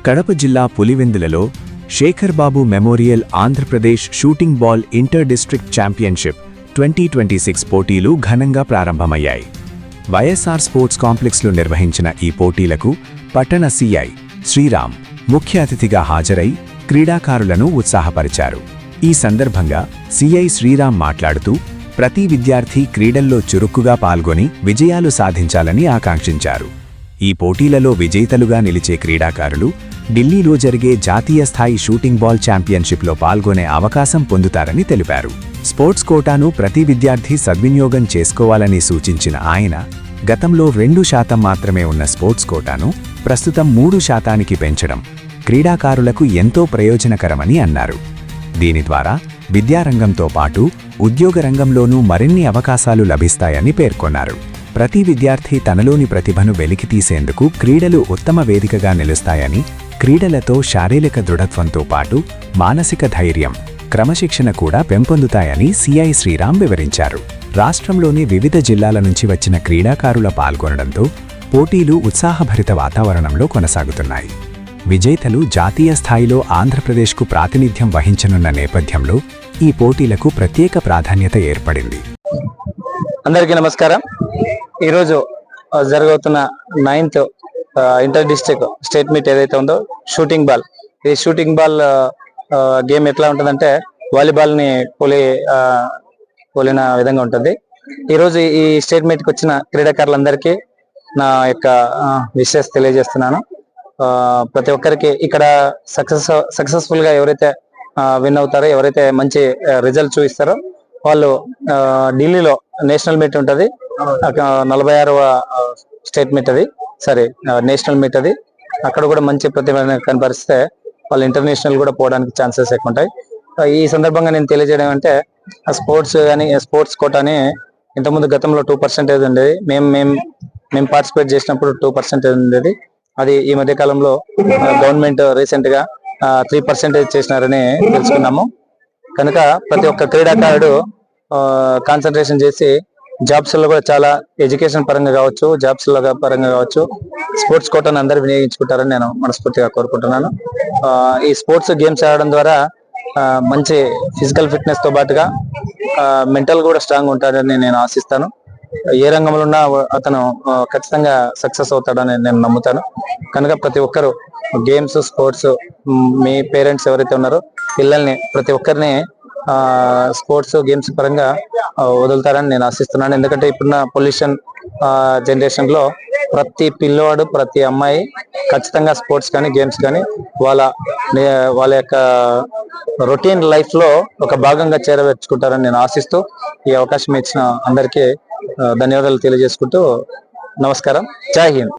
కడప జిల్లా పులివెందులలో Shekhar Babu memorial Andhra Pradesh shooting ball inter district championship 2026 పోటీలు ఘనంగా ప్రారంభమయ్యాయి. వైఎస్ఆర్ స్పోర్ట్స్ కాంప్లెక్స్లో నిర్వహించిన ఈ పోటీలకు పట్టణ సిఐ శ్రీరామ్ ముఖ్య అతిథిగా హాజరై క్రీడాకారులను ఉత్సాహపరిచారు. ఈ సందర్భంగా సిఐ శ్రీరామ్ మాట్లాడుతూ ప్రతి విద్యార్థి క్రీడల్లో చురుకుగా పాల్గొని విజయాలు సాధించాలని ఆకాంక్షించారు. ఈ పోటీలలో విజేతలుగా నిలిచే క్రీడాకారులు ఢిల్లీలో జరిగే జాతీయ స్థాయి షూటింగ్ బాల్ ఛాంపియన్షిప్లో పాల్గొనే అవకాశం పొందుతారని తెలిపారు. స్పోర్ట్స్ కోటాను ప్రతి విద్యార్థి సద్వినియోగం చేసుకోవాలని సూచించిన ఆయన గతంలో 2% మాత్రమే ఉన్న స్పోర్ట్స్ కోటాను ప్రస్తుతం 3%కి పెంచడం క్రీడాకారులకు ఎంతో ప్రయోజనకరమని అన్నారు. దీని ద్వారా విద్యారంగంతో పాటు ఉద్యోగ రంగంలోనూ మరిన్ని అవకాశాలు లభిస్తాయని పేర్కొన్నారు. ప్రతి విద్యార్థి తనలోని ప్రతిభను వెలికితీసేందుకు క్రీడలు ఉత్తమ వేదికగా నిలుస్తాయని, క్రీడలతో శారీరక దృఢత్వంతో పాటు మానసిక ధైర్యం, క్రమశిక్షణ కూడా పెంపొందుతాయని సిఐ శ్రీరామ్ వివరించారు. రాష్ట్రంలోని వివిధ జిల్లాల నుంచి వచ్చిన క్రీడాకారుల పాల్గొనడంతో పోటీలు ఉత్సాహభరిత వాతావరణంలో కొనసాగుతున్నాయి. విజేతలు జాతీయ స్థాయిలో ఆంధ్రప్రదేశ్కు ప్రాతినిధ్యం వహించనున్న నేపథ్యంలో ఈ పోటీలకు ప్రత్యేక ప్రాధాన్యత ఏర్పడింది. అందరికీ నమస్కారం. ఈరోజు జరగవుతున్న 9th inter district state meet ఏదైతే ఉందో షూటింగ్ బాల్, ఈ షూటింగ్ బాల్ గేమ్ ఎట్లా ఉంటుందంటే వాలీబాల్ ని పోలిన విధంగా ఉంటుంది. ఈరోజు ఈ స్టేట్ మీట్కి వచ్చిన క్రీడాకారులందరికీ నా యొక్క విషెస్ తెలియజేస్తున్నాను. ప్రతి ఒక్కరికి ఇక్కడ సక్సెస్ఫుల్ గా ఎవరైతే విన్ అవుతారో, ఎవరైతే మంచి రిజల్ట్ చూపిస్తారో వాళ్ళు ఢిల్లీలో నేషనల్ మీట్ ఉంటుంది, 46వ స్టేట్ మీట్ అది, నేషనల్ మీట్ అది. అక్కడ కూడా మంచి ప్రతిభ కనపరిస్తే వాళ్ళు ఇంటర్నేషనల్ కూడా పోవడానికి ఛాన్సెస్ ఎక్కువ ఉంటాయి. ఈ సందర్భంగా నేను తెలియజేయడం అంటే స్పోర్ట్స్ కోటాని ఇంతకుముందు గతంలో 2% ఉండేది. మేము పార్టిసిపేట్ చేసినప్పుడు 2% ఉండేది. అది ఈ మధ్య కాలంలో గవర్నమెంట్ రీసెంట్ గా 3% చేసినారని తెలుసుకున్నాము. కనుక ప్రతి ఒక్క క్రీడాకారుడు కాన్సన్ట్రేషన్ చేసి జాబ్స్ లో కూడా చాలా ఎడ్యుకేషన్ పరంగా కావచ్చు, జాబ్స్ లో పరంగా కావచ్చు, స్పోర్ట్స్ కోటాను అందరూ వినియోగించుకుంటారని నేను మనస్ఫూర్తిగా కోరుకుంటున్నాను. ఈ స్పోర్ట్స్ గేమ్స్ ఆడడం ద్వారా మంచి ఫిజికల్ ఫిట్నెస్ తో పాటుగా మెంటల్ కూడా స్ట్రాంగ్ ఉంటాడని నేను ఆశిస్తాను. ఏ రంగంలో ఉన్నా అతను ఖచ్చితంగా సక్సెస్ అవుతాడని నేను నమ్ముతాను. కనుక ప్రతి ఒక్కరు గేమ్స్, స్పోర్ట్స్, మీ పేరెంట్స్ ఎవరైతే ఉన్నారో పిల్లల్ని ప్రతి ఒక్కరిని స్పోర్ట్స్ గేమ్స్ పరంగా వదులుతారని నేను ఆశిస్తున్నాను. ఎందుకంటే ఇప్పుడున్న పొల్యూషన్ జనరేషన్ లో ప్రతి పిల్లవాడు, ప్రతి అమ్మాయి ఖచ్చితంగా స్పోర్ట్స్ కానీ గేమ్స్ కానీ వాళ్ళ యొక్క రొటీన్ లైఫ్ లో ఒక భాగంగా చేరవేర్చుకుంటారని నేను ఆశిస్తూ ఈ అవకాశం ఇచ్చిన అందరికీ ధన్యవాదాలు తెలియజేసుకుంటూ నమస్కారం. జై హింద్.